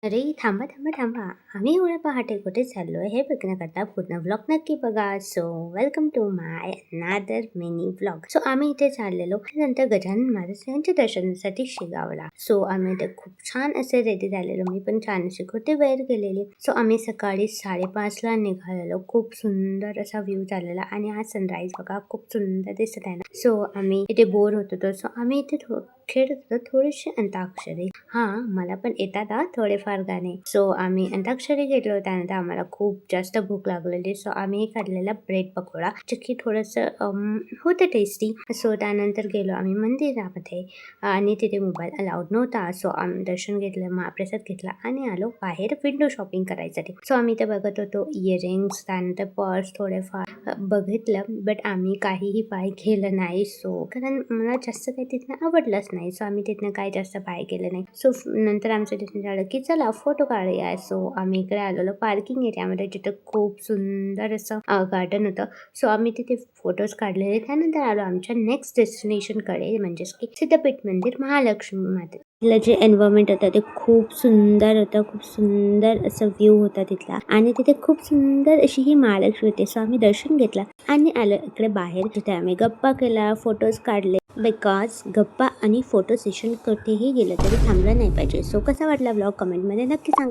अरे थांबा, थांबा, थांबा. आम्ही एवढ्या पहाटे कुठे चाललोय हे बघण्याकरता पूर्ण व्लॉग नक्की बघा. So welcome to my another mini vlog. So आम्ही इथे चाललेलो नंतर गजानन महाराज यांच्या दर्शनासाठी शेगावला. सो आम्ही इथे खूप छान असे रेडी झालेलो. मी पण छान अशी कुठे वेअर केलेली. सो आम्ही सकाळी 5:30 ला निघालेलो. खूप सुंदर असा व्ह्यू झालेला आणि आज सनराईज बघा खूप सुंदर दिसत आहे ना. सो आम्ही इथे बोर होत होतो. सो आम्ही इथे खेळत होतो थोडीशी अंताक्षरी. हा मला पण येतात थोडेफार गाणे. सो आम्ही अंताक्षरी खेळलो. त्यानंतर आम्हाला खूप जास्त भूक लागलेली. सो आम्ही काढलेला ब्रेड पकोडा जे की थोडंसं होतं टेस्टी. सो त्यानंतर गेलो आम्ही मंदिरामध्ये आणि तिथे मोबाईल अलाउड नव्हता. सो आम्ही दर्शन घेतलं, महाप्रसाद घेतला आणि आलो बाहेर विंडो शॉपिंग करायसाठी. सो आम्ही ते बघत होतो इयरिंग्स, त्यानंतर पर्स थोडेफार बघितलं, बट आम्ही काहीही बाय केलं नाही. सो कारण मला जास्त काही तिथनं आवडलंच नाही. सो आम्ही तिथनं काही जास्त बाय केलं नाही. सो नंतर आमचं तिथून झालं की चला फोटो काढूया. सो आम्ही इकडे आलेलो पार्किंग एरियामध्ये जिथं खूप सुंदर असं गार्डन होतं. सो आम्ही तिथे फोटोज काढलेले. त्यानंतर आलो आमच्या नेक्स्ट डेस्टिनेशनकडे, म्हणजेच की सिद्धपीठ मंदिर, महालक्ष्मी माते. तिथलं जे एन्व्हायरमेंट होतं ते खूप सुंदर होतं. खूप सुंदर असं व्ह्यू होता तिथला आणि तिथे खूप सुंदर अशी ही महालक्ष्मी होती. सो आम्ही दर्शन घेतलं आणि आलो इकडे बाहेर, जिथे आम्ही गप्पा केला, फोटोज काढले. बिकॉज गप्पा आणि फोटो सेशन कुठेही गेलं तरी थांबलं नाही पाहिजे. सो कसा वाटला व्लॉग कमेंटमध्ये नक्की सांगा.